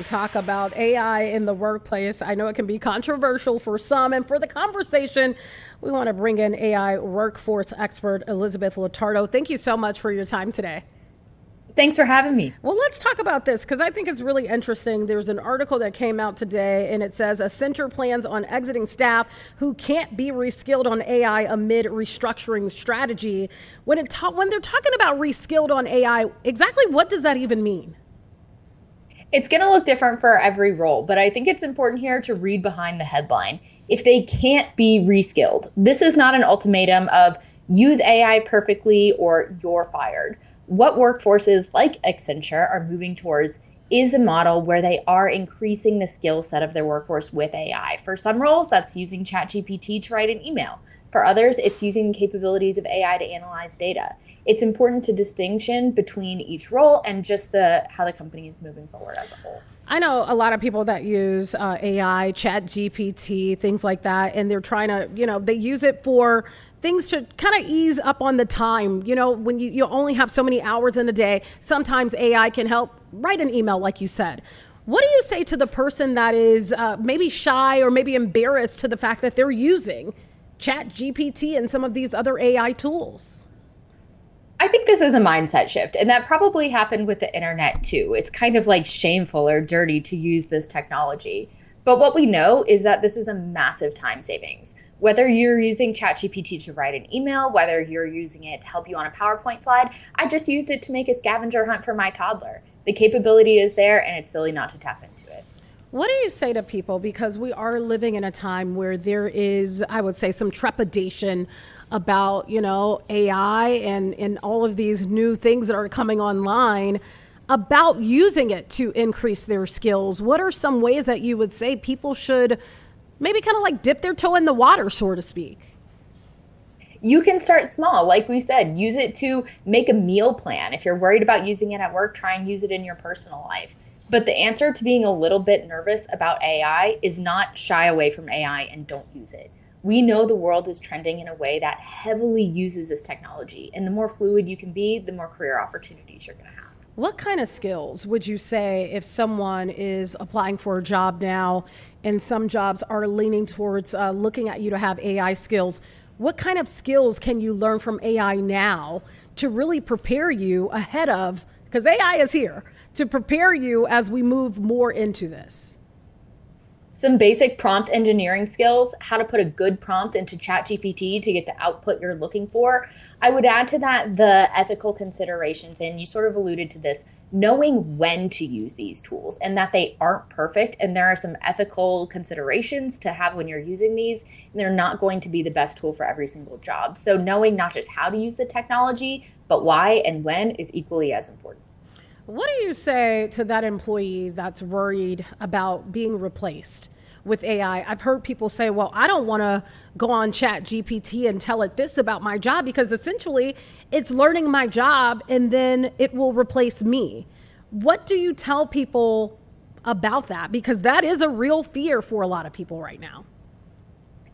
Talk about AI in the workplace. I know it can be controversial for some, and for the conversation, we want to bring in AI workforce expert Elizabeth Lotardo. Thank you so much for your time today. Thanks for having me. Well, let's talk about this because I think it's really interesting. There's an article that came out today, and it says Accenture plans on exiting staff who can't be reskilled on AI amid restructuring strategy. When they're talking about reskilled on AI, exactly what does that even mean? It's going to look different for every role, but I think it's important here to read behind the headline. If they can't be reskilled, this is not an ultimatum of use AI perfectly or you're fired. What workforces like Accenture are moving towards is a model where they are increasing the skill set of their workforce with AI. For some roles, that's using ChatGPT to write an email. For others, it's using the capabilities of AI to analyze data. It's important to distinction between each role and just the how the company is moving forward as a whole. I know a lot of people that use AI, Chat GPT, things like that, and they're trying to, they use it for things to kind of ease up on the time. When you only have so many hours in a day, sometimes AI can help write an email, like you said. What do you say to the person that is maybe shy or maybe embarrassed to the fact that they're using Chat GPT and some of these other AI tools? I think this is a mindset shift, and that probably happened with the internet too. It's kind of like shameful or dirty to use this technology. But what we know is that this is a massive time savings. Whether you're using ChatGPT to write an email, whether you're using it to help you on a PowerPoint slide, I just used it to make a scavenger hunt for my toddler. The capability is there, and it's silly not to tap into it. What do you say to people? Because we are living in a time where there is, I would say, some trepidation about, AI and all of these new things that are coming online about using it to increase their skills. What are some ways that you would say people should maybe kind of like dip their toe in the water, so to speak? You can start small. Like we said, use it to make a meal plan. If you're worried about using it at work, try and use it in your personal life. But the answer to being a little bit nervous about AI is not shy away from AI and don't use it. We know the world is trending in a way that heavily uses this technology. And the more fluid you can be, the more career opportunities you're going to have. What kind of skills would you say if someone is applying for a job now and some jobs are leaning towards looking at you to have AI skills? What kind of skills can you learn from AI now to really prepare you ahead of, because AI is here, to prepare you as we move more into this? Some basic prompt engineering skills, how to put a good prompt into ChatGPT to get the output you're looking for. I would add to that the ethical considerations, and you sort of alluded to this, knowing when to use these tools and that they aren't perfect. And there are some ethical considerations to have when you're using these, and they're not going to be the best tool for every single job. So knowing not just how to use the technology, but why and when is equally as important. What do you say to that employee that's worried about being replaced with AI? I've heard people say, well, I don't want to go on Chat GPT and tell it this about my job because essentially it's learning my job and then it will replace me. What do you tell people about that? Because that is a real fear for a lot of people right now.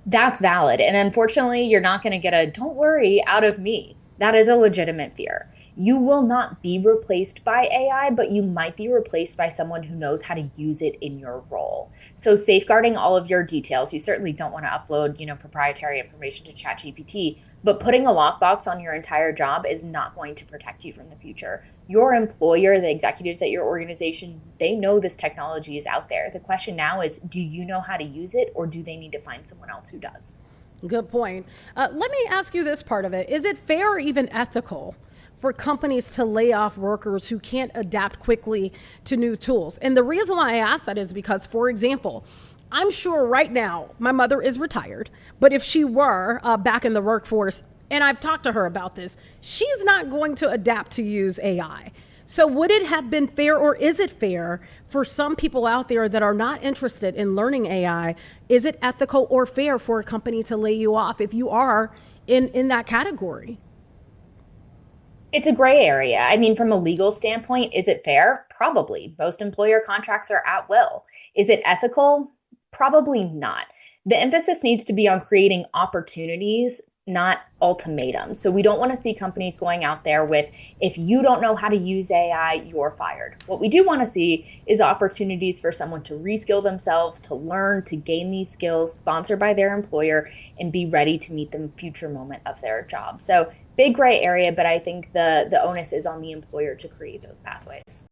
That's valid. And unfortunately, you're not going to get a don't worry out of me. That is a legitimate fear. You will not be replaced by AI, but you might be replaced by someone who knows how to use it in your role. So safeguarding all of your details, you certainly don't want to upload, proprietary information to ChatGPT, but putting a lockbox on your entire job is not going to protect you from the future. Your employer, the executives at your organization, they know this technology is out there. The question now is, do you know how to use it, or do they need to find someone else who does? Good point. Let me ask you this part of it. Is it fair or even ethical for companies to lay off workers who can't adapt quickly to new tools? And the reason why I ask that is because, for example, I'm sure right now my mother is retired, but if she were back in the workforce, and I've talked to her about this, she's not going to adapt to use AI. So would it have been fair, or is it fair for some people out there that are not interested in learning AI? Is it ethical or fair for a company to lay you off if you are in that category? It's a gray area. I mean, from a legal standpoint, is it fair? Probably. Most employer contracts are at will. Is it ethical? Probably not. The emphasis needs to be on creating opportunities, not ultimatums. So we don't want to see companies going out there with, if you don't know how to use AI, you're fired. What we do want to see is opportunities for someone to reskill themselves, to learn, to gain these skills sponsored by their employer, and be ready to meet the future moment of their job. So big gray area, but I think the onus is on the employer to create those pathways.